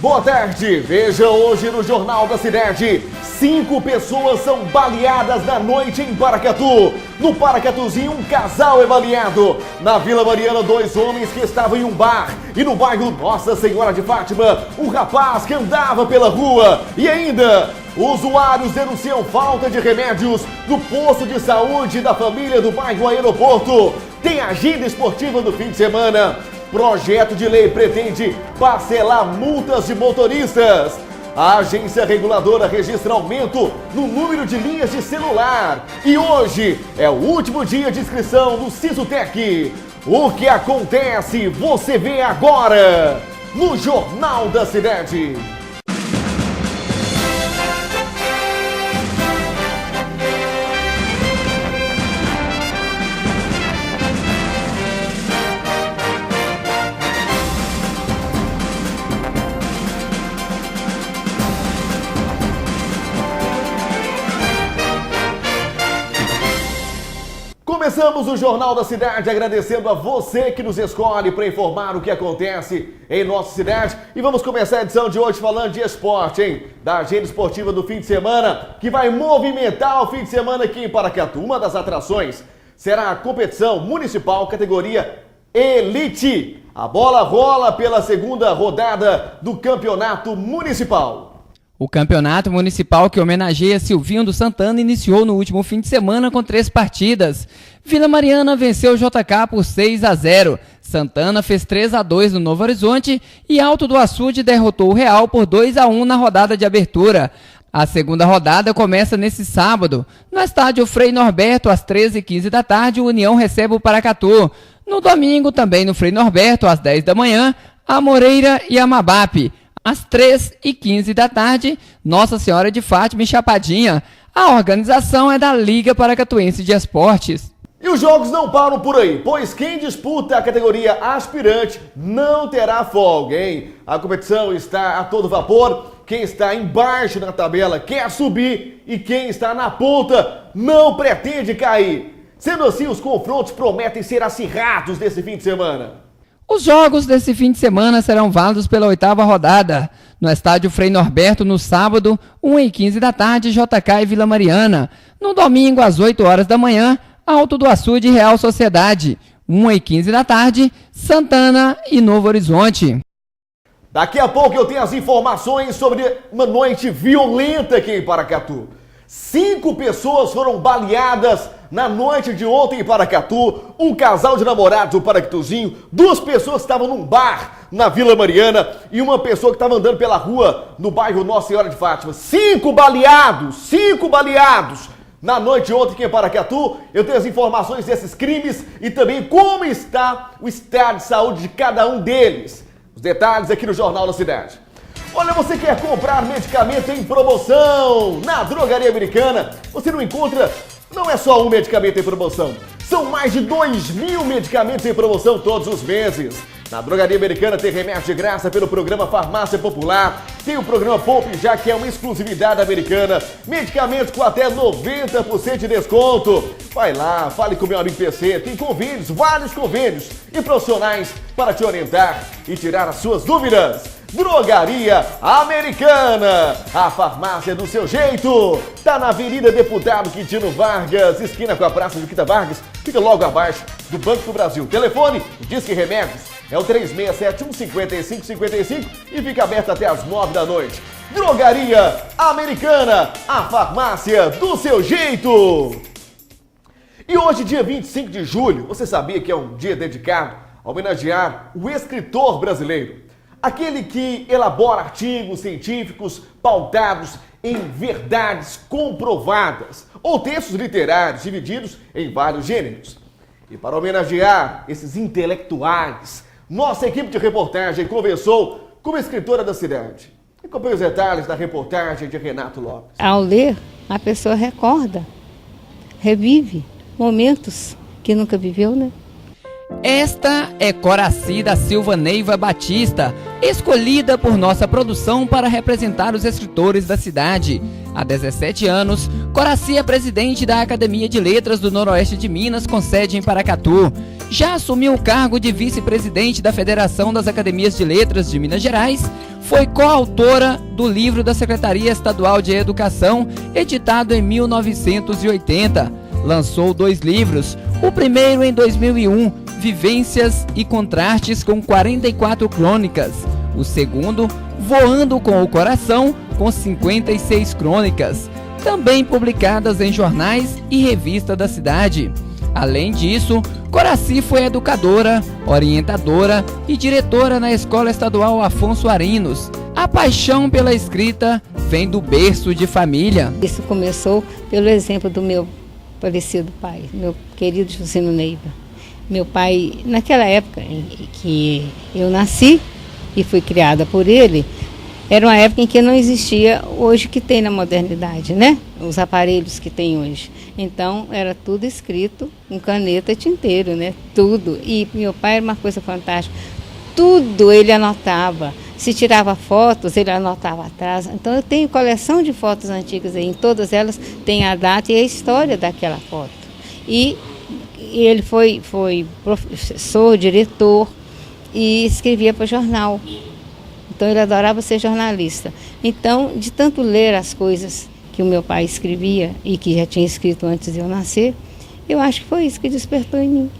Boa tarde, veja hoje no Jornal da Cidade. 5 pessoas são baleadas na noite em Paracatu. No Paracatuzinho, um casal é baleado. Na Vila Mariana, 2 homens que estavam em um bar. E no bairro Nossa Senhora de Fátima, um rapaz que andava pela rua. E ainda, usuários denunciam falta de remédios no posto de saúde da família do bairro Aeroporto. Tem agenda esportiva no fim de semana. Projeto de lei pretende parcelar multas de motoristas. A agência reguladora registra aumento no número de linhas de celular. E hoje é o último dia de inscrição do Sisutec. O que acontece, você vê agora no Jornal da Cidade. Começamos o Jornal da Cidade agradecendo a você que nos escolhe para informar o que acontece em nossa cidade. E vamos começar a edição de hoje falando de esporte, hein? Da agenda esportiva do fim de semana, que vai movimentar o fim de semana aqui em Paracatu. Uma das atrações será a competição municipal categoria Elite. A bola rola pela segunda rodada do campeonato municipal. O campeonato municipal que homenageia Silvinho do Santana iniciou no último fim de semana com 3 partidas. Vila Mariana venceu o JK por 6-0. Santana fez 3-2 no Novo Horizonte e Alto do Açude derrotou o Real por 2-1 na rodada de abertura. A segunda rodada começa nesse sábado. No estádio Frei Norberto, às 13h15 da tarde, o União recebe o Paracatu. No domingo, também no Frei Norberto, às 10 da manhã, a Moreira e a Mabape. Às 3h15 da tarde, Nossa Senhora de Fátima e Chapadinha. A organização é da Liga Paracatuense de Esportes. E os jogos não param por aí, pois quem disputa a categoria aspirante não terá folga, hein? A competição está a todo vapor, quem está embaixo na tabela quer subir e quem está na ponta não pretende cair. Sendo assim, os confrontos prometem ser acirrados nesse fim de semana. Os jogos desse fim de semana serão válidos pela 8ª rodada. No estádio Frei Norberto, no sábado, 1h15 da tarde, JK e Vila Mariana. No domingo, às 8 horas da manhã, Alto do Açude e Real Sociedade. 1h15 da tarde, Santana e Novo Horizonte. Daqui a pouco eu tenho as informações sobre uma noite violenta aqui em Paracatu. 5 pessoas foram baleadas na noite de ontem em Paracatu. Um casal de namorados no Paracatuzinho, 2 pessoas estavam num bar na Vila Mariana e uma pessoa que estava andando pela rua no bairro Nossa Senhora de Fátima. 5 baleados na noite de ontem aqui em Paracatu. Eu tenho as informações desses crimes e também como está o estado de saúde de cada um deles. Os detalhes aqui no Jornal da Cidade. Olha, você quer comprar medicamento em promoção na Drogaria Americana? Você não encontra, não é só um medicamento em promoção. São mais de 2.000 medicamentos em promoção todos os meses. Na Drogaria Americana tem remédio de graça pelo programa Farmácia Popular. Tem o programa Poupe Já, que é uma exclusividade americana. Medicamentos com até 90% de desconto. Vai lá, fale com o meu amigo PC. Tem convênios, vários convênios e profissionais para te orientar e tirar as suas dúvidas. Drogaria Americana, a farmácia do seu jeito. Tá na Avenida Deputado Quintino Vargas, esquina com a Praça Juquita Vargas. Fica logo abaixo do Banco do Brasil. Telefone, Disque Remédios, é o 3671-5555 e fica aberto até as 9 da noite. Drogaria Americana, a farmácia do seu jeito. E hoje, dia 25 de julho, você sabia que é um dia dedicado a homenagear o escritor brasileiro? Aquele que elabora artigos científicos pautados em verdades comprovadas ou textos literários divididos em vários gêneros. E para homenagear esses intelectuais, nossa equipe de reportagem conversou com uma escritora da cidade. Acompanhe os detalhes da reportagem de Renato Lopes. Ao ler, a pessoa recorda, revive momentos que nunca viveu, né? Esta é Coraci da Silva Neiva Batista, escolhida por nossa produção para representar os escritores da cidade. Há 17 anos, Coraci é presidente da Academia de Letras do Noroeste de Minas, com sede em Paracatu. Já assumiu o cargo de vice-presidente da Federação das Academias de Letras de Minas Gerais. Foi coautora do livro da Secretaria Estadual de Educação, editado em 1980. Lançou 2 livros, o primeiro em 2001, Vivências e Contrastes, com 44 crônicas. O segundo, Voando com o Coração, com 56 crônicas, também publicadas em jornais e revista da cidade. Além disso, Coraci foi educadora, orientadora e diretora na Escola Estadual Afonso Arinos. A paixão pela escrita vem do berço de família. Isso começou pelo exemplo do meu falecido pai, meu querido Juscelino Neiva. Meu pai, naquela época em que eu nasci e fui criada por ele, era uma época em que não existia hoje que tem na modernidade, né? Os aparelhos que tem hoje. Então, era tudo escrito com caneta e tinteiro, né? Tudo. E meu pai era uma coisa fantástica. Tudo ele anotava. Se tirava fotos, ele anotava atrás. Então, eu tenho coleção de fotos antigas aí. Em todas elas tem a data e a história daquela foto. E ele foi professor, diretor e escrevia para jornal. Então, ele adorava ser jornalista. Então, de tanto ler as coisas que o meu pai escrevia e que já tinha escrito antes de eu nascer, eu acho que foi isso que despertou em mim.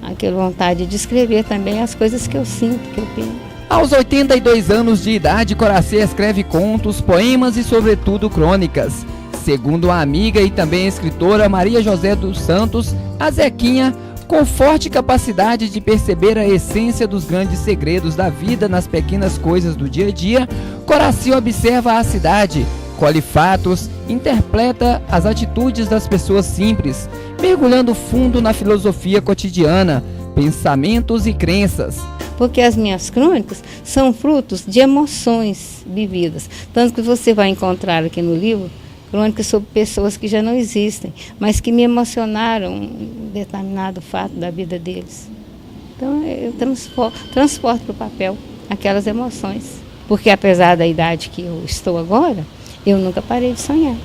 Aquela vontade de escrever também as coisas que eu sinto, que eu penso. Aos 82 anos de idade, Coraci escreve contos, poemas e, sobretudo, crônicas. Segundo a amiga e também escritora Maria José dos Santos, a Zequinha, com forte capacidade de perceber a essência dos grandes segredos da vida nas pequenas coisas do dia a dia, Coraci observa a cidade, colhe fatos, interpreta as atitudes das pessoas simples, mergulhando fundo na filosofia cotidiana, pensamentos e crenças. Porque as minhas crônicas são frutos de emoções vividas. Tanto que você vai encontrar aqui no livro crônicas sobre pessoas que já não existem, mas que me emocionaram um determinado fato da vida deles. Então eu transporto para o papel aquelas emoções. Porque apesar da idade que eu estou agora, eu nunca parei de sonhar.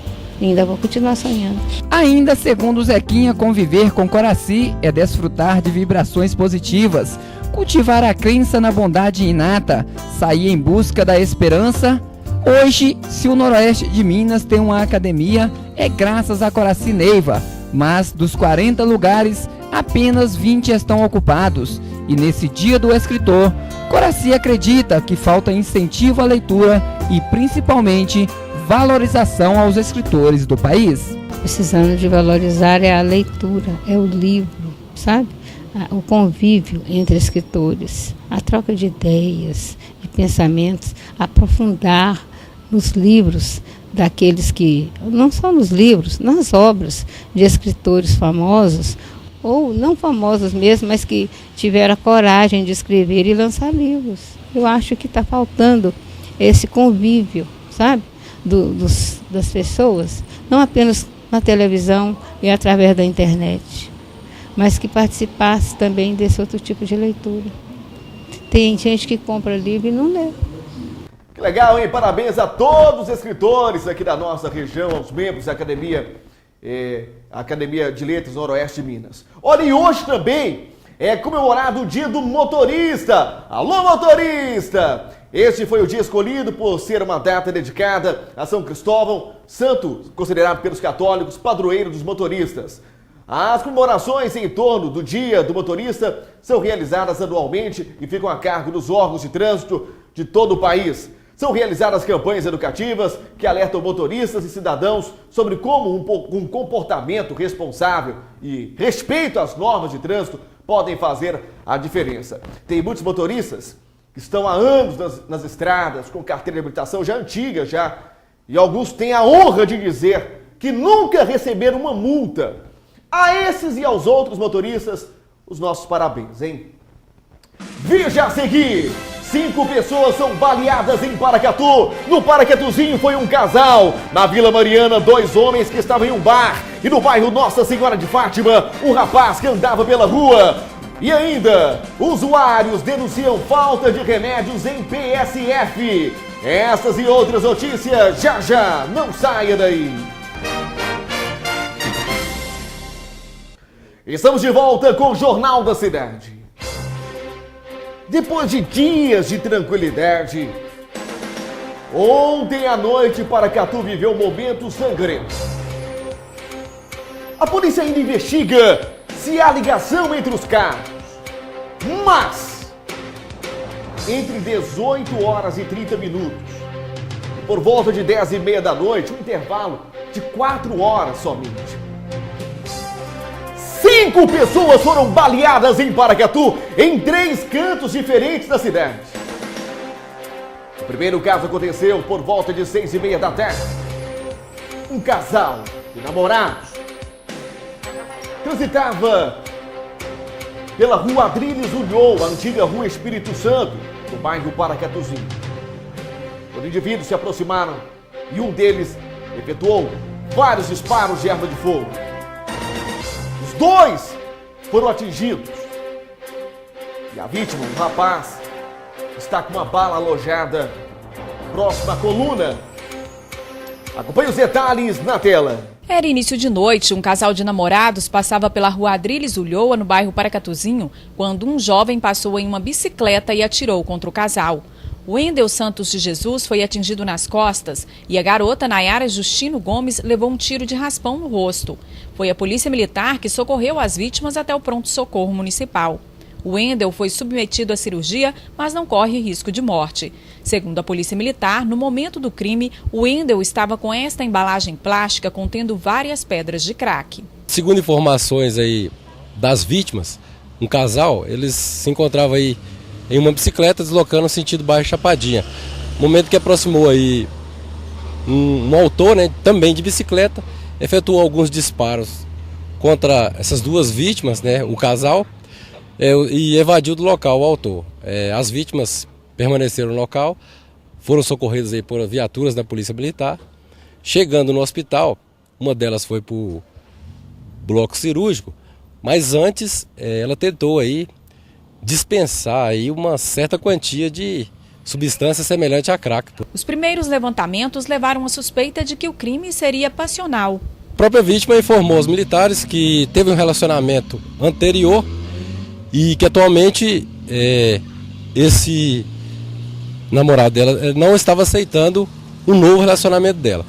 E ainda vou continuar sonhando. Ainda segundo Zequinha, conviver com Coraci é desfrutar de vibrações positivas, cultivar a crença na bondade inata, sair em busca da esperança. Hoje, se o Noroeste de Minas tem uma academia, é graças a Coraci Neiva, mas dos 40 lugares, apenas 20 estão ocupados. E nesse Dia do Escritor, Coraci acredita que falta incentivo à leitura e, principalmente, valorização aos escritores do país. Precisando de valorizar é a leitura, é o livro, sabe? O convívio entre escritores, a troca de ideias, de pensamentos, aprofundar nos livros daqueles que, não só nos livros, nas obras de escritores famosos, ou não famosos mesmo, mas que tiveram a coragem de escrever e lançar livros. Eu acho que está faltando esse convívio, sabe, das pessoas, não apenas na televisão e através da internet, mas que participasse também desse outro tipo de leitura. Tem gente que compra livro e não lê. Que legal, hein? Parabéns a todos os escritores aqui da nossa região, aos membros da Academia de Letras Noroeste de Minas. Olha, e hoje também é comemorado o Dia do Motorista. Alô, motorista! Este foi o dia escolhido por ser uma data dedicada a São Cristóvão, santo considerado pelos católicos padroeiro dos motoristas. As comemorações em torno do Dia do Motorista são realizadas anualmente e ficam a cargo dos órgãos de trânsito de todo o país. São realizadas campanhas educativas que alertam motoristas e cidadãos sobre como um comportamento responsável e respeito às normas de trânsito podem fazer a diferença. Tem muitos motoristas que estão há anos nas estradas, com carteira de habilitação já antiga, e alguns têm a honra de dizer que nunca receberam uma multa. A esses e aos outros motoristas, os nossos parabéns, hein? Veja a seguir! 5 pessoas são baleadas em Paracatu. No Paracatuzinho foi um casal. Na Vila Mariana, 2 homens que estavam em um bar. E no bairro Nossa Senhora de Fátima, um rapaz que andava pela rua. E ainda, usuários denunciam falta de remédios em PSF. Essas e outras notícias já já, não saia daí. Estamos de volta com o Jornal da Cidade. Depois de dias de tranquilidade, ontem à noite Paracatu viveu um momento sangrento. A polícia ainda investiga se há ligação entre os carros, mas entre 18 horas e 30 minutos, por volta de 10h30 da noite, um intervalo de 4 horas somente, 5 pessoas foram baleadas em Paracatu, em 3 cantos diferentes da cidade. O primeiro caso aconteceu por volta de 6h30 da tarde. Um casal de namorados transitava pela rua Adriles Ulloa, a antiga rua Espírito Santo, no bairro Paracatuzinho. Os indivíduos se aproximaram e um deles efetuou vários disparos de arma de fogo. Os 2 foram atingidos. E a vítima, um rapaz, está com uma bala alojada próxima à coluna. Acompanhe os detalhes na tela. Era início de noite, um casal de namorados passava pela rua Adriles Ulloa, no bairro Paracatuzinho, quando um jovem passou em uma bicicleta e atirou contra o casal. O Wendel Santos de Jesus foi atingido nas costas e a garota Nayara Justino Gomes levou um tiro de raspão no rosto. Foi a polícia militar que socorreu as vítimas até o pronto-socorro municipal. O Wendel foi submetido à cirurgia, mas não corre risco de morte. Segundo a polícia militar, no momento do crime, o Wendel estava com esta embalagem plástica contendo várias pedras de crack. Segundo informações aí das vítimas, um casal, eles se encontravam aí em uma bicicleta deslocando no sentido bairro Chapadinha. No momento que aproximou aí um autor, né, também de bicicleta, efetuou alguns disparos contra essas 2 vítimas, né, o casal, e evadiu do local o autor. As vítimas permaneceram no local, foram socorridas aí por viaturas da Polícia Militar. Chegando no hospital, uma delas foi para o bloco cirúrgico, mas antes ela tentou aí dispensar aí uma certa quantia de substância semelhante a crack. Os primeiros levantamentos levaram a suspeita de que o crime seria passional. A própria vítima informou aos militares que teve um relacionamento anterior e que atualmente esse namorado dela não estava aceitando o novo relacionamento dela.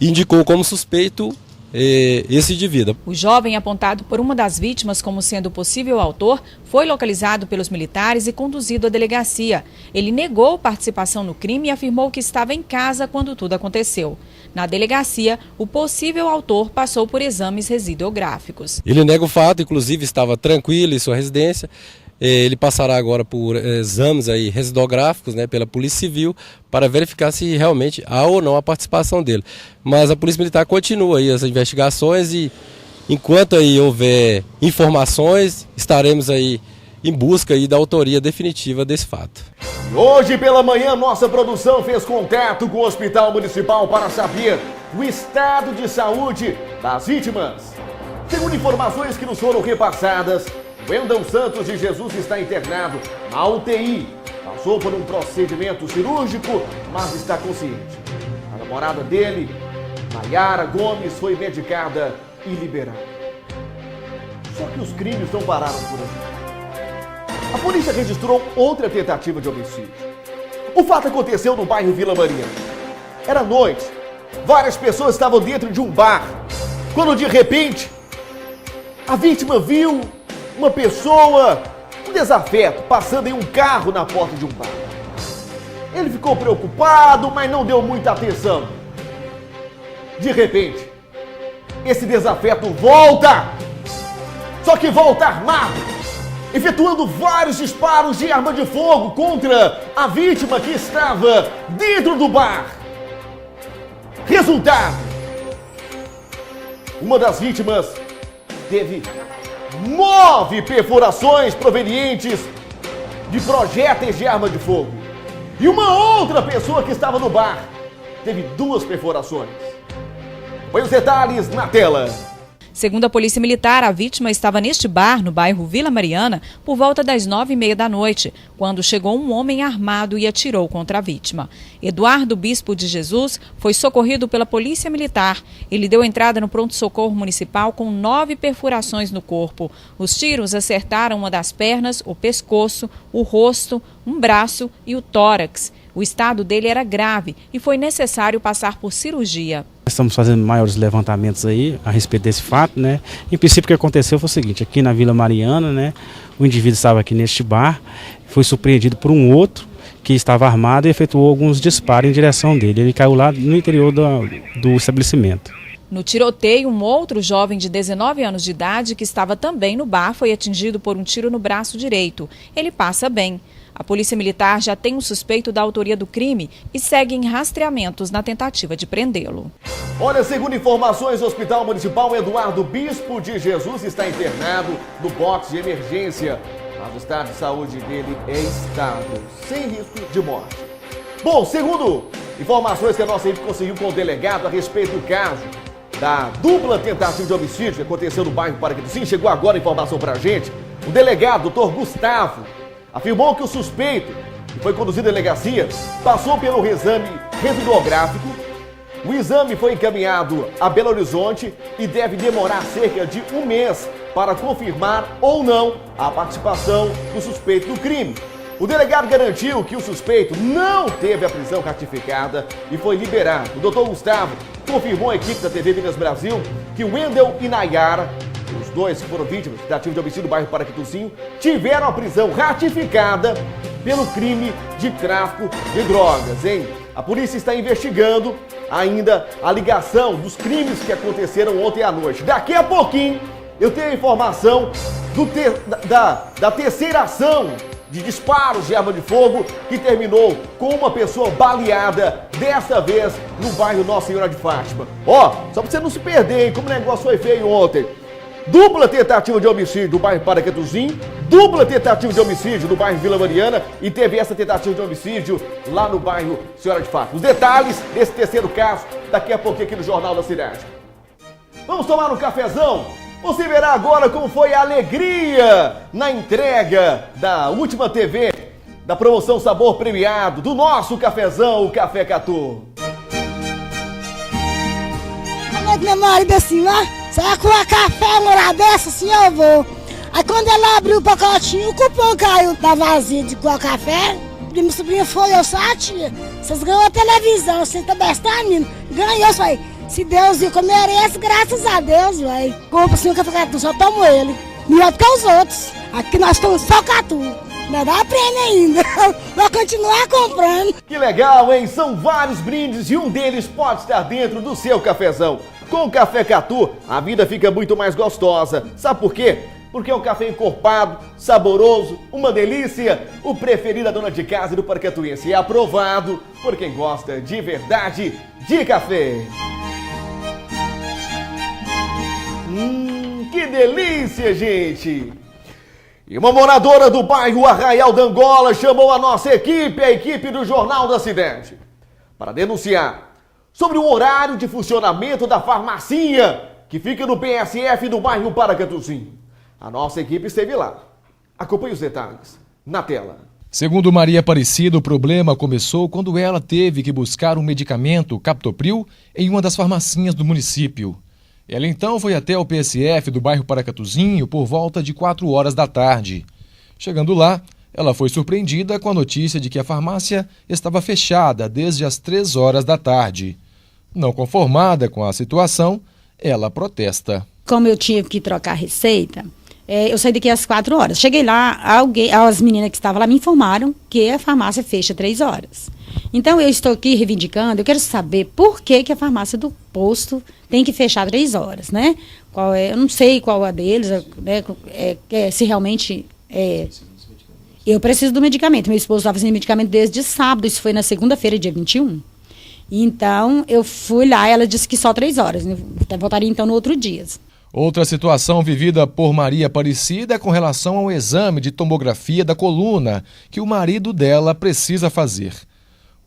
Indicou como suspeito esse indivíduo. O jovem apontado por uma das vítimas como sendo possível autor foi localizado pelos militares e conduzido à delegacia. Ele negou participação no crime e afirmou que estava em casa quando tudo aconteceu. Na delegacia, o possível autor passou por exames residuográficos. Ele nega o fato, inclusive estava tranquilo em sua residência. Ele passará agora por exames aí residuográficos, né, pela Polícia Civil, para verificar se realmente há ou não a participação dele. Mas a Polícia Militar continua aí as investigações e enquanto aí houver informações, estaremos aí em busca aí da autoria definitiva desse fato. Hoje pela manhã, nossa produção fez contato com o Hospital Municipal para saber o estado de saúde das vítimas. Segundo informações que nos foram repassadas, Wendel Santos de Jesus está internado na UTI. Passou por um procedimento cirúrgico, mas está consciente. A namorada dele, Nayara Gomes, foi medicada e liberada. Só que os crimes não pararam por aí. A polícia registrou outra tentativa de homicídio. O fato aconteceu no bairro Vila Maria. Era noite. Várias pessoas estavam dentro de um bar. Quando de repente, a vítima viu uma pessoa, um desafeto, passando em um carro na porta de um bar. Ele ficou preocupado, mas não deu muita atenção. De repente, esse desafeto volta. Só que volta armado, efetuando vários disparos de arma de fogo contra a vítima que estava dentro do bar. Resultado: uma das vítimas teve 9 perfurações provenientes de projéteis de arma de fogo. E uma outra pessoa que estava no bar teve 2 perfurações. Põe os detalhes na tela. Segundo a Polícia Militar, a vítima estava neste bar, no bairro Vila Mariana, por volta das 9h30 da noite, quando chegou um homem armado e atirou contra a vítima. Eduardo Bispo de Jesus foi socorrido pela Polícia Militar. Ele deu entrada no pronto-socorro municipal com 9 perfurações no corpo. Os tiros acertaram uma das pernas, o pescoço, o rosto, um braço e o tórax. O estado dele era grave e foi necessário passar por cirurgia. Estamos fazendo maiores levantamentos aí a respeito desse fato, né? Em princípio, o que aconteceu foi o seguinte: aqui na Vila Mariana, né? O indivíduo estava aqui neste bar, foi surpreendido por um outro que estava armado e efetuou alguns disparos em direção dele. Ele caiu lá no interior do estabelecimento. No tiroteio, um outro jovem de 19 anos de idade que estava também no bar foi atingido por um tiro no braço direito. Ele passa bem. A Polícia Militar já tem um suspeito da autoria do crime e segue em rastreamentos na tentativa de prendê-lo. Olha, segundo informações, o Hospital Municipal Eduardo Bispo de Jesus está internado no box de emergência, mas o estado de saúde dele é estável, sem risco de morte. Bom, segundo informações que a nossa equipe conseguiu com o delegado a respeito do caso da dupla tentativa de homicídio que aconteceu no bairro Paraqueduzim, chegou agora a informação pra gente. O delegado, Dr. Gustavo, afirmou que o suspeito, que foi conduzido à delegacia, passou pelo exame residuográfico. O exame foi encaminhado a Belo Horizonte e deve demorar cerca de um mês para confirmar ou não a participação do suspeito no crime. O delegado garantiu que o suspeito não teve a prisão ratificada e foi liberado. O doutor Gustavo confirmou à equipe da TV Minas Brasil que Wendel e Nayara, os dois que foram vítimas da tentativa de homicídio no bairro Paraqueduzim, tiveram a prisão ratificada pelo crime de tráfico de drogas, hein? A polícia está investigando ainda a ligação dos crimes que aconteceram ontem à noite. Daqui a pouquinho eu tenho a informação da terceira ação de disparos de arma de fogo que terminou com uma pessoa baleada, dessa vez no bairro Nossa Senhora de Fátima. Ó, só pra você não se perder, hein, como o negócio foi feio ontem. Dupla tentativa de homicídio do bairro Paraqueduzim, dupla tentativa de homicídio no bairro Vila Mariana e teve essa tentativa de homicídio lá no bairro Senhora de Fátima. Os detalhes desse terceiro caso daqui a pouquinho aqui no Jornal da Cidade. Vamos tomar um cafezão? Você verá agora como foi a alegria na entrega da última TV, da promoção Sabor Premiado, do nosso cafezão, o Café Catu. Como é que meu marido assim, ó? Você vai coar café uma hora dessa, assim eu vou. Aí quando ela abriu o pacotinho, o cupom caiu da vazia de coar café. Minha sobrinha foi, eu só, tia, vocês ganham a televisão, você tá bestando, ganhou, falei. Se Deus viu que eu mereço, graças a Deus, velho. Compra assim o café Catu, só tomo ele. Melhor do que os outros. Aqui nós estamos só Catu. Não dá prêmio ainda. Vou continuar comprando. Que legal, hein? São vários brindes e um deles pode estar dentro do seu cafezão. Com o Café Catu, a vida fica muito mais gostosa. Sabe por quê? Porque é um café encorpado, saboroso, uma delícia. O preferido da dona de casa e do paracatuense. É aprovado por quem gosta de verdade de café. Que delícia, gente! E uma moradora do bairro Arraial da Angola chamou a nossa equipe, a equipe do Jornal da Cidade, para denunciar sobre o horário de funcionamento da farmacinha que fica no PSF do bairro Paraqueduzim. A nossa equipe esteve lá. Acompanhe os detalhes na tela. Segundo Maria Aparecida, o problema começou quando ela teve que buscar um medicamento, Captopril, em uma das farmacinhas do município. Ela então foi até o PSF do bairro Paracatuzinho por volta de 4 horas da tarde. Chegando lá, ela foi surpreendida com a notícia de que a farmácia estava fechada desde as 3 horas da tarde. Não conformada com a situação, ela protesta. Como eu tinha que trocar a receita, eu saí daqui às 4 horas. Cheguei lá, as meninas que estavam lá me informaram que a farmácia fecha 3 horas. Então eu estou aqui reivindicando, eu quero saber por que a farmácia do posto tem que fechar 3 horas, né? Eu não sei qual a deles, né? Se realmente eu preciso do medicamento. Meu esposo estava fazendo medicamento desde sábado, isso foi na segunda-feira, dia 21. Então eu fui lá, ela disse que só 3 horas, voltaria então no outro dia. Outra situação vivida por Maria Aparecida é com relação ao exame de tomografia da coluna que o marido dela precisa fazer.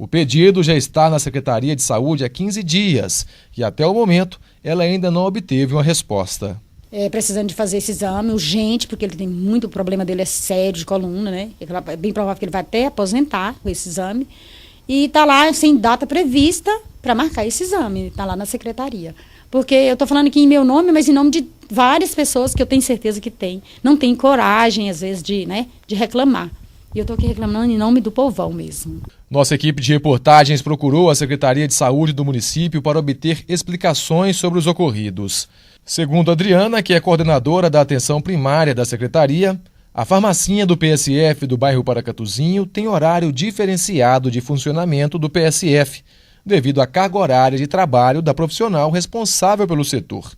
O pedido já está na Secretaria de Saúde há 15 dias e até o momento ela ainda não obteve uma resposta. Precisando de fazer esse exame urgente, porque ele tem muito, o problema dele é sério de coluna, né? É bem provável que ele vai até aposentar com esse exame. E está lá sem data prevista para marcar esse exame, está lá na secretaria. Porque eu estou falando aqui em meu nome, mas em nome de várias pessoas que eu tenho certeza que não tem coragem, às vezes, de reclamar. E eu estou aqui reclamando em nome do povão mesmo. Nossa equipe de reportagens procurou a Secretaria de Saúde do município para obter explicações sobre os ocorridos. Segundo Adriana, que é coordenadora da atenção primária da secretaria, a farmacinha do PSF do bairro Paracatuzinho tem horário diferenciado de funcionamento do PSF, devido à carga horária de trabalho da profissional responsável pelo setor.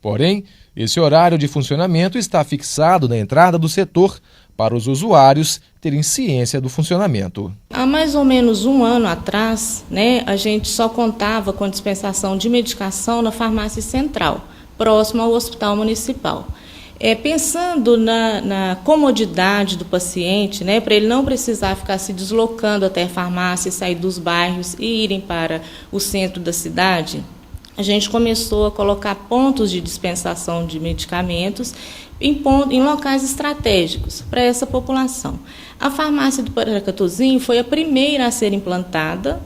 Porém, esse horário de funcionamento está fixado na entrada do setor para os usuários terem ciência do funcionamento. Há mais ou menos um ano atrás, a gente só contava com dispensação de medicação na farmácia central, próximo ao hospital municipal. Pensando na comodidade do paciente, para ele não precisar ficar se deslocando até a farmácia, sair dos bairros e irem para o centro da cidade, a gente começou a colocar pontos de dispensação de medicamentos em locais estratégicos para essa população. A farmácia do Paracatuzinho foi a primeira a ser implantada,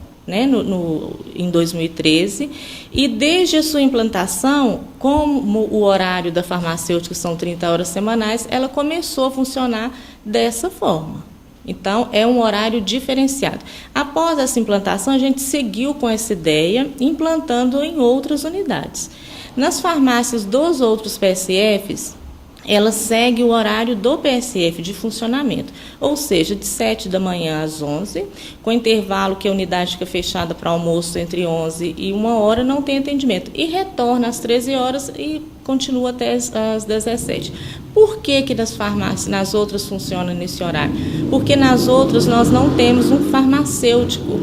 em 2013, e desde a sua implantação, como o horário da farmacêutica são 30 horas semanais, ela começou a funcionar dessa forma. Então, é um horário diferenciado. Após essa implantação, a gente seguiu com essa ideia, implantando em outras unidades. Nas farmácias dos outros PSFs, ela segue o horário do PSF de funcionamento, ou seja, de 7 da manhã às 11, com intervalo que a unidade fica fechada para almoço entre 11 e 1 hora, não tem atendimento, e retorna às 13 horas e continua até às 17. Por que nas farmácias, nas outras funciona nesse horário? Porque nas outras nós não temos um farmacêutico,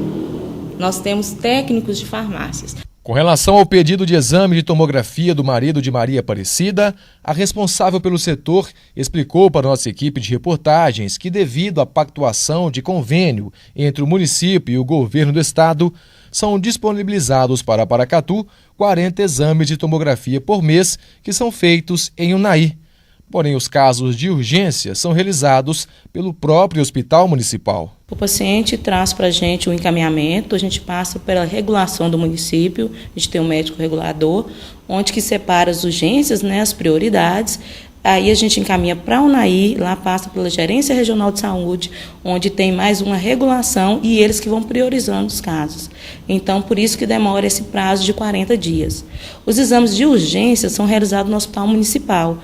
nós temos técnicos de farmácias. Com relação ao pedido de exame de tomografia do marido de Maria Aparecida, a responsável pelo setor explicou para nossa equipe de reportagens que, devido à pactuação de convênio entre o município e o governo do estado, são disponibilizados para Paracatu 40 exames de tomografia por mês que são feitos em Unai. Porém, os casos de urgência são realizados pelo próprio hospital municipal. O paciente traz para a gente o encaminhamento, a gente passa pela regulação do município, a gente tem um médico regulador, onde que separa as urgências, as prioridades. Aí a gente encaminha para a UNAI, lá passa pela Gerência Regional de Saúde, onde tem mais uma regulação e eles que vão priorizando os casos. Então, por isso que demora esse prazo de 40 dias. Os exames de urgência são realizados no hospital municipal.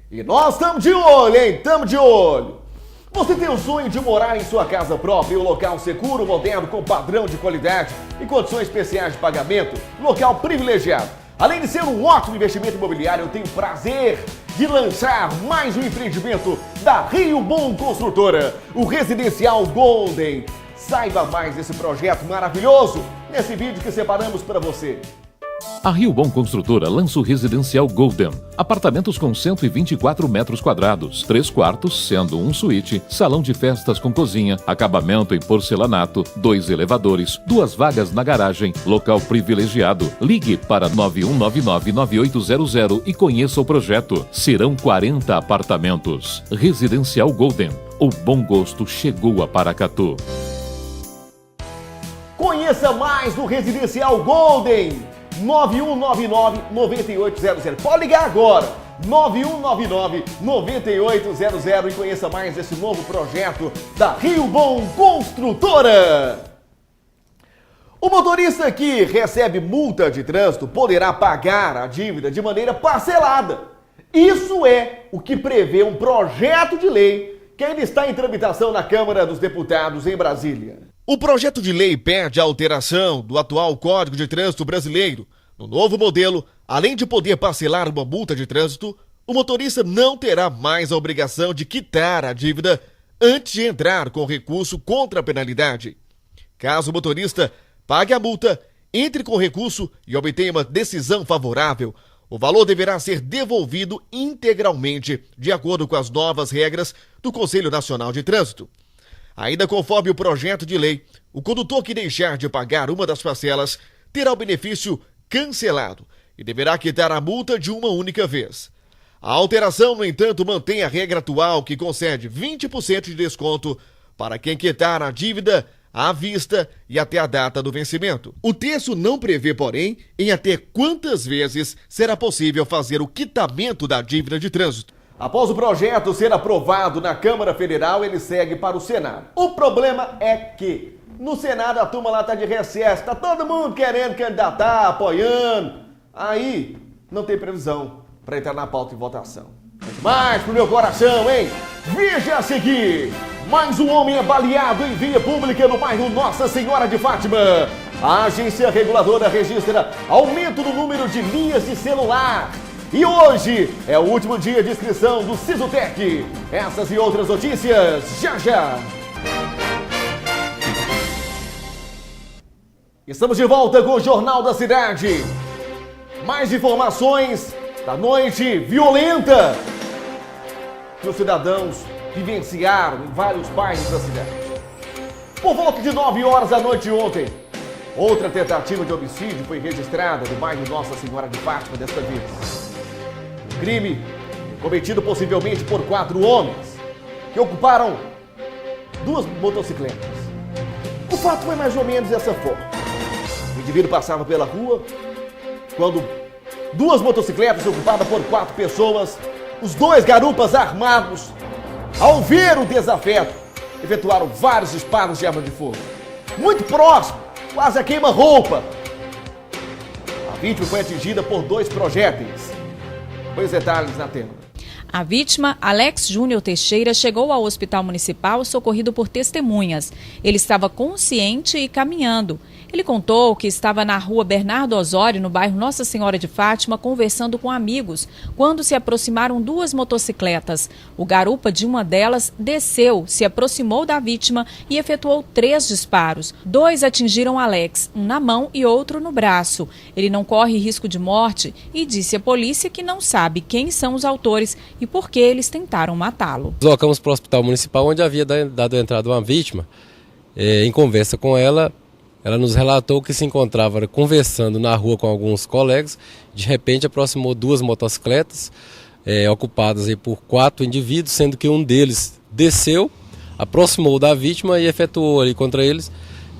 E nós estamos de olho, hein? Estamos de olho. Você tem o sonho de morar em sua casa própria, em um local seguro, moderno, com padrão de qualidade e condições especiais de pagamento, local privilegiado. Além de ser um ótimo investimento imobiliário, eu tenho o prazer de lançar mais um empreendimento da Rio Bom Construtora, o Residencial Golden. Saiba mais desse projeto maravilhoso nesse vídeo que separamos para você. A Rio Bom Construtora lança o Residencial Golden. Apartamentos com 124 metros quadrados, 3 quartos, sendo um suíte, salão de festas com cozinha, acabamento em porcelanato, 2 elevadores, 2 vagas na garagem, local privilegiado. Ligue para 9199-9800 e conheça o projeto. Serão 40 apartamentos. Residencial Golden. O bom gosto chegou a Paracatu. Conheça mais do Residencial Golden. 9199-9800. Pode ligar agora, 9199-9800 e conheça mais desse novo projeto da Rio Bom Construtora. O motorista que recebe multa de trânsito poderá pagar a dívida de maneira parcelada. Isso é o que prevê um projeto de lei que ainda está em tramitação na Câmara dos Deputados em Brasília. O projeto de lei pede a alteração do atual Código de Trânsito Brasileiro. No novo modelo, além de poder parcelar uma multa de trânsito, o motorista não terá mais a obrigação de quitar a dívida antes de entrar com recurso contra a penalidade. Caso o motorista pague a multa, entre com recurso e obtenha uma decisão favorável, o valor deverá ser devolvido integralmente, de acordo com as novas regras do Conselho Nacional de Trânsito. Ainda conforme o projeto de lei, o condutor que deixar de pagar uma das parcelas terá o benefício cancelado e deverá quitar a multa de uma única vez. A alteração, no entanto, mantém a regra atual que concede 20% de desconto para quem quitar a dívida à vista e até a data do vencimento. O texto não prevê, porém, em até quantas vezes será possível fazer o quitamento da dívida de trânsito. Após o projeto ser aprovado na Câmara Federal, ele segue para o Senado. O problema é que no Senado a turma lá está de recesso, está todo mundo querendo candidatar, apoiando. Aí não tem previsão para entrar na pauta de votação. Mas pro meu coração, hein? Veja a seguir. Mais um homem é baleado em via pública no bairro Nossa Senhora de Fátima. A agência reguladora registra aumento no número de linhas de celular. E hoje é o último dia de inscrição do Sisutec. Essas e outras notícias, já já. Estamos de volta com o Jornal da Cidade. Mais informações da noite violenta que os cidadãos vivenciaram em vários bairros da cidade. Por volta de 9 horas da noite de ontem, outra tentativa de homicídio foi registrada no bairro Nossa Senhora de Fátima, desta vez. O crime cometido possivelmente por 4 homens que ocuparam 2 motocicletas. O fato foi mais ou menos dessa forma. O indivíduo passava pela rua quando 2 motocicletas ocupadas por 4 pessoas, os 2 garupas armados, ao ver o desafeto, efetuaram vários disparos de arma de fogo. Muito próximo, quase a queima-roupa. A vítima foi atingida por 2 projéteis. Os detalhes na tela. A vítima, Alex Júnior Teixeira, chegou ao hospital municipal socorrido por testemunhas. Ele estava consciente e caminhando. Ele contou que estava na rua Bernardo Osório, no bairro Nossa Senhora de Fátima, conversando com amigos, quando se aproximaram 2 motocicletas. O garupa de uma delas desceu, se aproximou da vítima e efetuou 3 disparos. 2 atingiram Alex, um na mão e outro no braço. Ele não corre risco de morte e disse à polícia que não sabe quem são os autores e por que eles tentaram matá-lo. Deslocamos para o hospital municipal, onde havia dado entrada uma vítima. Em conversa com ela, ela nos relatou que se encontrava conversando na rua com alguns colegas. De repente aproximou 2 motocicletas ocupadas aí por 4 indivíduos, sendo que um deles desceu, aproximou da vítima e efetuou ali contra eles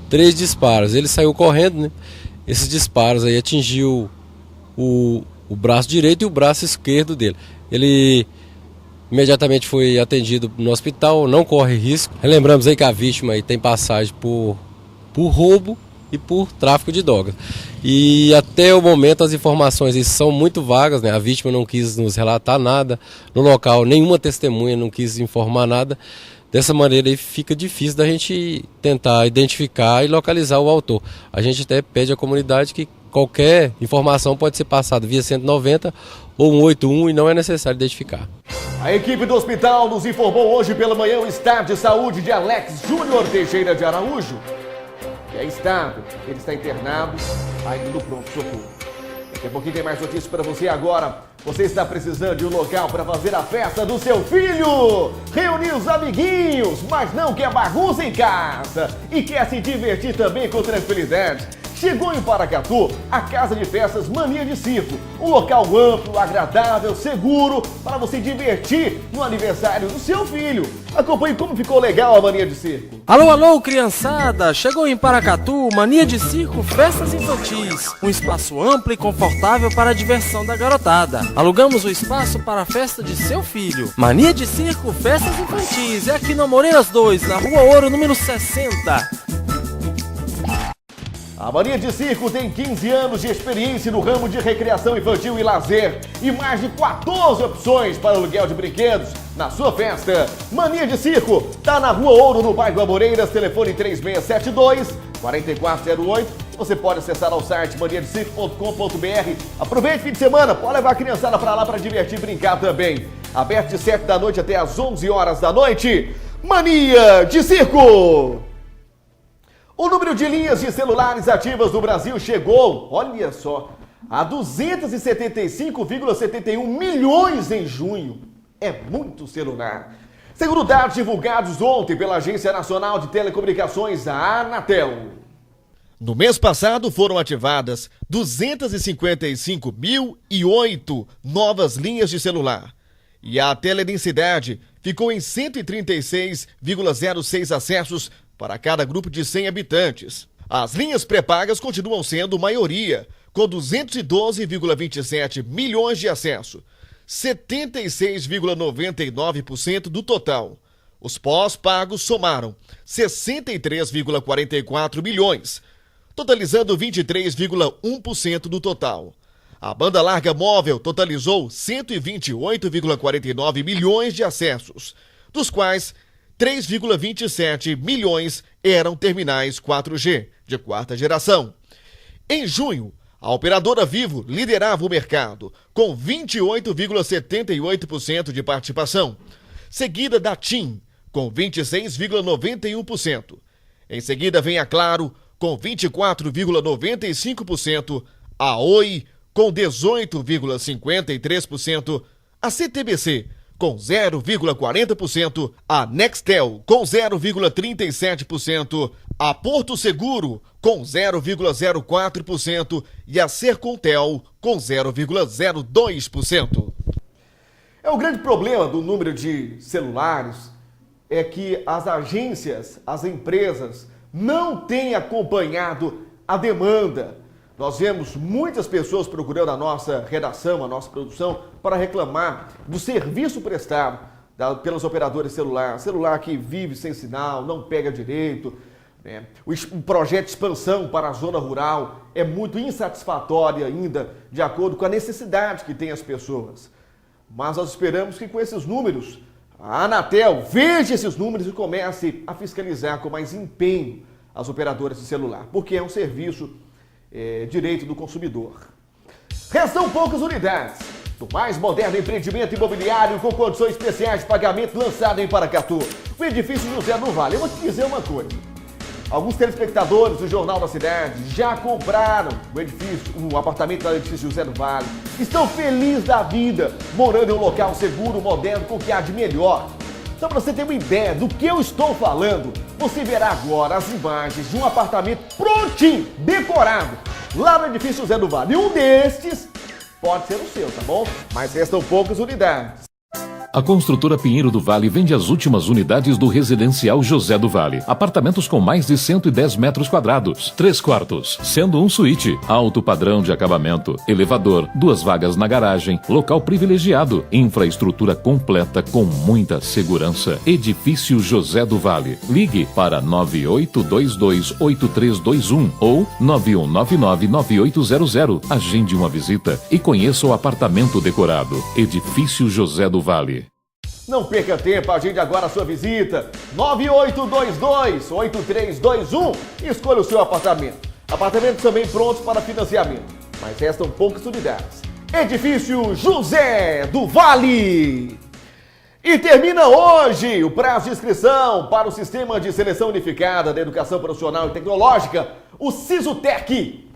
3 disparos. Ele saiu correndo, né? Esses disparos aí atingiu o braço direito e o braço esquerdo dele. Ele imediatamente foi atendido no hospital, não corre risco. Relembramos aí que a vítima aí tem passagem por roubo e por tráfico de drogas. E até o momento as informações são muito vagas, né? A vítima não quis nos relatar nada no local, nenhuma testemunha não quis informar nada. Dessa maneira aí fica difícil da gente tentar identificar e localizar o autor. A gente até pede à comunidade que qualquer informação pode ser passada via 190 ou 181 e não é necessário identificar. A equipe do hospital nos informou hoje pela manhã o estado de saúde de Alex Júnior Teixeira de Araújo. É estável, ele está internado, ainda no pronto-socorro. Daqui a pouquinho tem mais notícias para você agora. Você está precisando de um local para fazer a festa do seu filho? Reunir os amiguinhos, mas não quer bagunça em casa e quer se divertir também com tranquilidade? Chegou em Paracatu a Casa de Festas Mania de Circo. Um local amplo, agradável, seguro para você divertir no aniversário do seu filho. Acompanhe como ficou legal a Mania de Circo. Alô, alô, criançada! Chegou em Paracatu Mania de Circo Festas Infantis. Um espaço amplo e confortável para a diversão da garotada. Alugamos o espaço para a festa de seu filho. Mania de Circo Festas Infantis. É aqui no Moreiras 2, na Rua Ouro, número 60. A Mania de Circo tem 15 anos de experiência no ramo de recreação infantil e lazer e mais de 14 opções para aluguel de brinquedos na sua festa. Mania de Circo está na Rua Ouro, no bairro Amoreiras, telefone 3672-4408. Você pode acessar ao site maniadecirco.com.br. Aproveite o fim de semana, pode levar a criançada para lá para divertir e brincar também. Aberto de 7 da noite até às 11 horas da noite. Mania de Circo! O número de linhas de celulares ativas no Brasil chegou, olha só, a 275,71 milhões em junho. É muito celular. Segundo dados divulgados ontem pela Agência Nacional de Telecomunicações, a Anatel. No mês passado foram ativadas 255.008 novas linhas de celular e a teledensidade ficou em 136,06 acessos para cada grupo de 100 habitantes. As linhas pré-pagas continuam sendo maioria, com 212,27 milhões de acesso, 76,99% do total. Os pós-pagos somaram 63,44 milhões, totalizando 23,1% do total. A banda larga móvel totalizou 128,49 milhões de acessos, dos quais 3,27 milhões eram terminais 4G de quarta geração. Em junho, a operadora Vivo liderava o mercado, com 28,78% de participação, seguida da TIM, com 26,91%. Em seguida vem a Claro, com 24,95%, a Oi, com 18,53%, a CTBC, com 0,40%, a Nextel, com 0,37%, a Porto Seguro, com 0,04% e a Sercontel, com 0,02%. O grande problema do número de celulares é que as agências, as empresas, não têm acompanhado a demanda. Nós vemos muitas pessoas procurando a nossa redação, a nossa produção, para reclamar do serviço prestado pelos operadores de celular. Celular que vive sem sinal, não pega direito. O projeto de expansão para a zona rural é muito insatisfatório ainda, de acordo com a necessidade que tem as pessoas. Mas nós esperamos que com esses números, a Anatel veja esses números e comece a fiscalizar com mais empenho as operadoras de celular, porque é um serviço direito do consumidor. Restam poucas unidades do mais moderno empreendimento imobiliário com condições especiais de pagamento lançado em Paracatu, o edifício José do Vale. Eu vou te dizer uma coisa. Alguns telespectadores do Jornal da Cidade já compraram o apartamento do edifício José do Vale. Estão felizes da vida, morando em um local seguro, moderno, com o que há de melhor. Só para você ter uma ideia do que eu estou falando, você verá agora as imagens de um apartamento prontinho, decorado, lá no edifício José do Vale. E um destes pode ser o seu, tá bom? Mas restam poucas unidades. A construtora Pinheiro do Vale vende as últimas unidades do residencial José do Vale. Apartamentos com mais de 110 metros quadrados, 3 quartos, sendo um suíte, alto padrão de acabamento, elevador, 2 vagas na garagem, local privilegiado, infraestrutura completa com muita segurança. Edifício José do Vale. Ligue para 98228321 ou 91999800. Agende uma visita e conheça o apartamento decorado. Edifício José do Vale. Não perca tempo, agende agora a sua visita. 9822-8321 e escolha o seu apartamento. Apartamentos também prontos para financiamento, mas restam poucas unidades. Edifício José do Vale. E termina hoje o prazo de inscrição para o Sistema de Seleção Unificada da Educação Profissional e Tecnológica, o SISUTEC.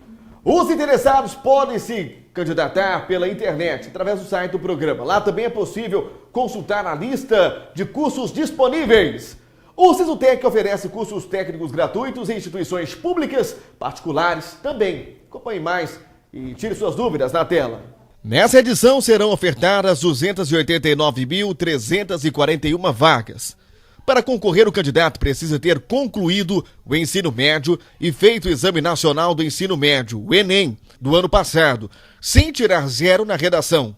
Os interessados podem se candidatar pela internet, através do site do programa. Lá também é possível consultar a lista de cursos disponíveis. O SISUTEC oferece cursos técnicos gratuitos em instituições públicas, particulares também. Acompanhe mais e tire suas dúvidas na tela. Nessa edição serão ofertadas 289.341 vagas. Para concorrer, o candidato precisa ter concluído o ensino médio e feito o Exame Nacional do Ensino Médio, o Enem, do ano passado, sem tirar 0 na redação.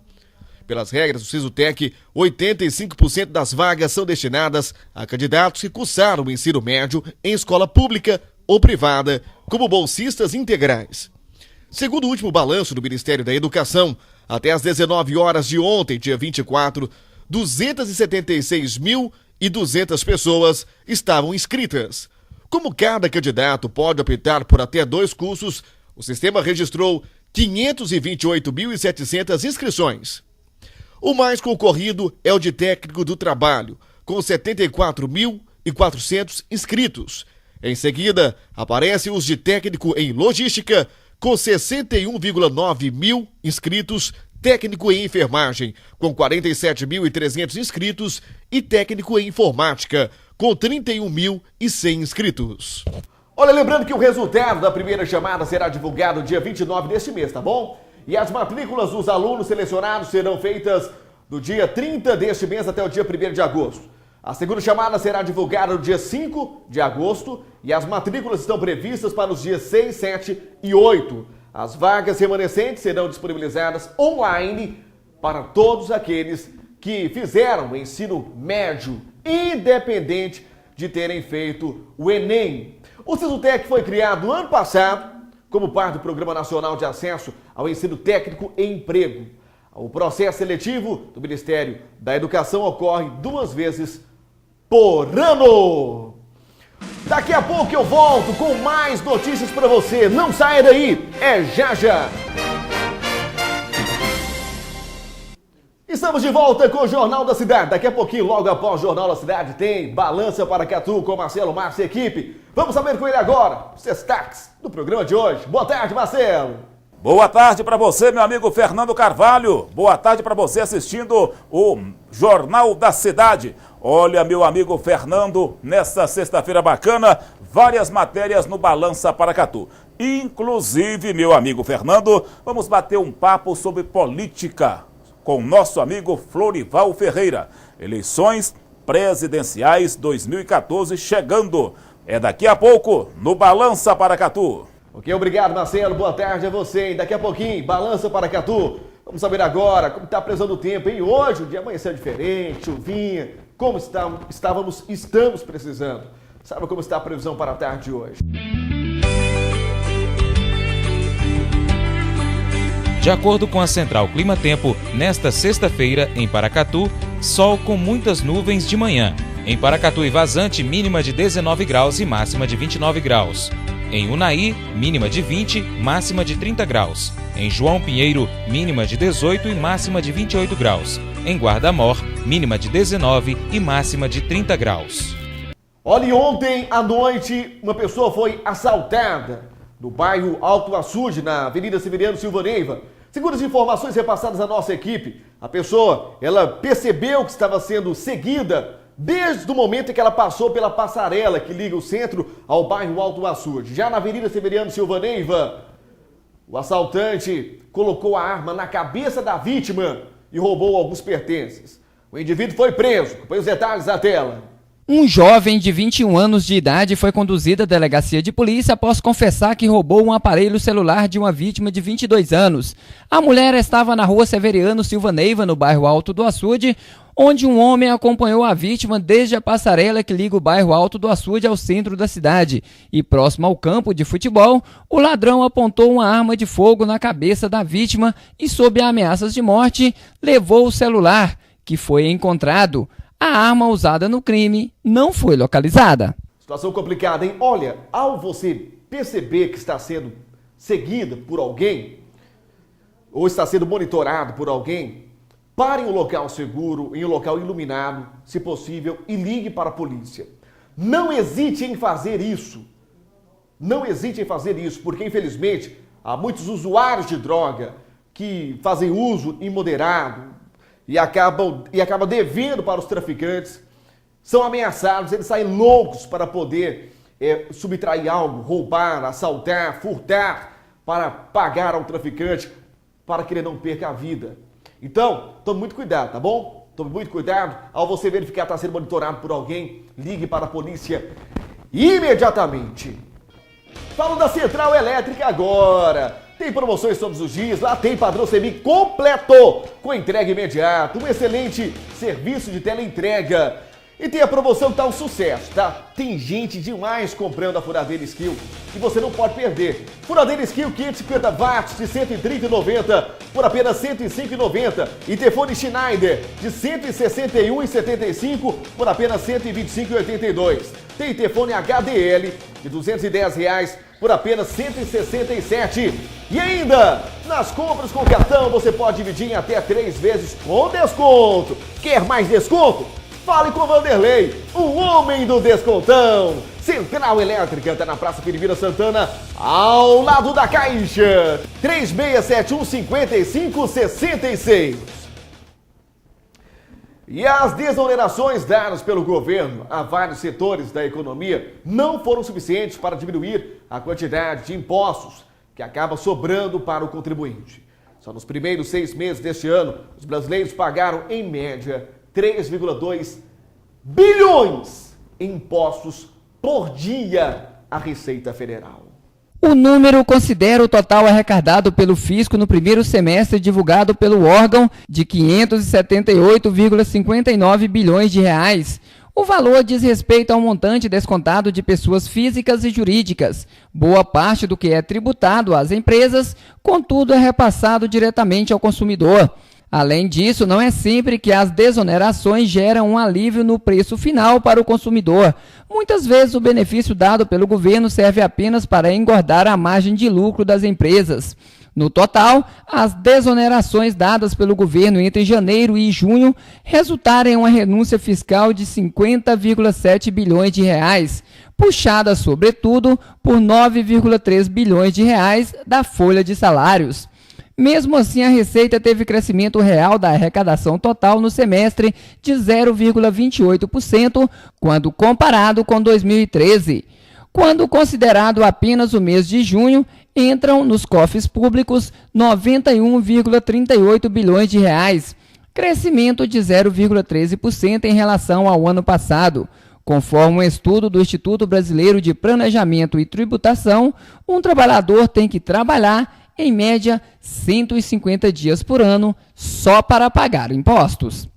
Pelas regras do SISUTEC, 85% das vagas são destinadas a candidatos que cursaram o ensino médio em escola pública ou privada, como bolsistas integrais. Segundo o último balanço do Ministério da Educação, até às 19 horas de ontem, dia 24, 276.200 pessoas estavam inscritas. Como cada candidato pode optar por até 2 cursos, o sistema registrou 528.700 inscrições. O mais concorrido é o de técnico do trabalho, com 74.400 inscritos. Em seguida, aparecem os de técnico em logística, com 61,9 mil inscritos, técnico em enfermagem, com 47.300 inscritos, e técnico em informática, com 31.100 inscritos. Olha, lembrando que o resultado da primeira chamada será divulgado dia 29 deste mês, tá bom? E as matrículas dos alunos selecionados serão feitas do dia 30 deste mês até o dia 1º de agosto. A segunda chamada será divulgada no dia 5 de agosto e as matrículas estão previstas para os dias 6, 7 e 8. As vagas remanescentes serão disponibilizadas online para todos aqueles que fizeram o ensino médio, independente de terem feito o Enem. O Sisutec foi criado ano passado como parte do Programa Nacional de Acesso ao Ensino Técnico e Emprego. O processo seletivo do Ministério da Educação ocorre 2 vezes por ano. Daqui a pouco eu volto com mais notícias para você. Não saia daí, é já já. Estamos de volta com o Jornal da Cidade. Daqui a pouquinho, logo após o Jornal da Cidade, tem Balança Paracatu com Marcelo Márcio e equipe. Vamos saber com ele agora os destaques do programa de hoje. Boa tarde, Marcelo. Boa tarde para você, meu amigo Fernando Carvalho. Boa tarde para você assistindo o Jornal da Cidade. Olha, meu amigo Fernando, nesta sexta-feira bacana, várias matérias no Balança Paracatu. Inclusive, meu amigo Fernando, vamos bater um papo sobre política com nosso amigo Florival Ferreira. Eleições presidenciais 2014 chegando. É daqui a pouco no Balança Paracatu. Ok, obrigado, Marcelo. Boa tarde a você. Daqui a pouquinho, Balança Paracatu. Vamos saber agora como está a previsão do tempo, hein? Hoje o dia amanheceu diferente, chuvinha. Como estamos precisando. Sabe como está a previsão para a tarde de hoje? De acordo com a Central Clima Tempo, nesta sexta-feira, em Paracatu, sol com muitas nuvens de manhã. Em Paracatu e Vazante, mínima de 19 graus e máxima de 29 graus. Em Unaí, mínima de 20, máxima de 30 graus. Em João Pinheiro, mínima de 18 e máxima de 28 graus. Em Guarda-Mor, mínima de 19 e máxima de 30 graus. Olha, ontem à noite, uma pessoa foi assaltada no bairro Alto Açude, na Avenida Severiano Silva Neiva. Segundo as informações repassadas à nossa equipe, a pessoa, ela percebeu que estava sendo seguida desde o momento em que ela passou pela passarela que liga o centro ao bairro Alto Açude. Já na Avenida Severiano Silva Neiva, o assaltante colocou a arma na cabeça da vítima e roubou alguns pertences. O indivíduo foi preso. Põe os detalhes na tela. Um jovem de 21 anos de idade foi conduzido à delegacia de polícia após confessar que roubou um aparelho celular de uma vítima de 22 anos. A mulher estava na rua Severiano Silva Neiva, no bairro Alto do Açude, onde um homem acompanhou a vítima desde a passarela que liga o bairro Alto do Açude ao centro da cidade. E próximo ao campo de futebol, o ladrão apontou uma arma de fogo na cabeça da vítima e, sob ameaças de morte, levou o celular, que foi encontrado. A arma usada no crime não foi localizada. Situação complicada, hein? Olha, ao você perceber que está sendo seguida por alguém, ou está sendo monitorado por alguém, pare em um local seguro, em um local iluminado, se possível, e ligue para a polícia. Não hesite em fazer isso. Não hesite em fazer isso, porque infelizmente há muitos usuários de droga que fazem uso imoderado, e acaba devendo para os traficantes, são ameaçados, eles saem loucos para poder subtrair algo, roubar, assaltar, furtar, para pagar ao traficante, para que ele não perca a vida. Então, tome muito cuidado, tá bom? Tome muito cuidado, ao você verificar que está sendo monitorado por alguém, ligue para a polícia imediatamente. Falo da Central Elétrica agora. Tem promoções todos os dias, lá tem padrão Semic completo, com entrega imediata, um excelente serviço de teleentrega. E tem a promoção que tá um sucesso, tá? Tem gente demais comprando a furadeira Skill e você não pode perder. Furadeira Skill 550 watts de R$ 130,90 por apenas R$ 105,90. E telefone Schneider de R$ 161,75 por apenas R$ 125,82. Tem telefone HDL de R$ 210 por apenas R$ 167. E ainda, nas compras com cartão você pode dividir em até 3 vezes com desconto. Quer mais desconto? Fale com o Vanderlei, o homem do descontão. Central Elétrica está na Praça Firmina Santana, ao lado da Caixa. 3671-5566. E as desonerações dadas pelo governo a vários setores da economia não foram suficientes para diminuir a quantidade de impostos que acaba sobrando para o contribuinte. Só nos primeiros 6 meses deste ano, os brasileiros pagaram, em média, 3,2 bilhões em impostos por dia à Receita Federal. O número considera o total arrecadado pelo fisco no primeiro semestre divulgado pelo órgão de 578,59 bilhões de reais. O valor diz respeito ao montante descontado de pessoas físicas e jurídicas. Boa parte do que é tributado às empresas, contudo, é repassado diretamente ao consumidor. Além disso, não é sempre que as desonerações geram um alívio no preço final para o consumidor. Muitas vezes o benefício dado pelo governo serve apenas para engordar a margem de lucro das empresas. No total, as desonerações dadas pelo governo entre janeiro e junho resultaram em uma renúncia fiscal de 50,7 bilhões de reais, puxada sobretudo por 9,3 bilhões de reais da folha de salários. Mesmo assim, a Receita teve crescimento real da arrecadação total no semestre de 0,28%, quando comparado com 2013. Quando considerado apenas o mês de junho, entram nos cofres públicos 91,38 bilhões de reais, crescimento de 0,13% em relação ao ano passado. Conforme um estudo do Instituto Brasileiro de Planejamento e Tributação, um trabalhador tem que trabalhar em média, 150 dias por ano, só para pagar impostos.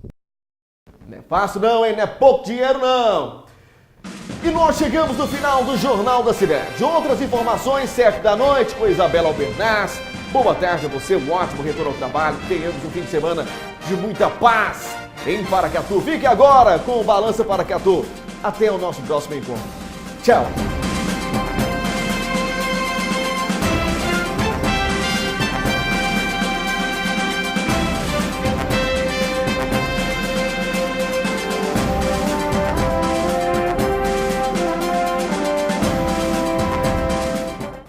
Não é fácil não, hein? Não é pouco dinheiro não. E nós chegamos no final do Jornal da Cidade. Outras informações, 7 da noite, com Isabela Albernaz. Boa tarde a você, um ótimo retorno ao trabalho. Tenhamos um fim de semana de muita paz em Paracatu. Fique agora com o Balança Paracatu. Até o nosso próximo encontro. Tchau.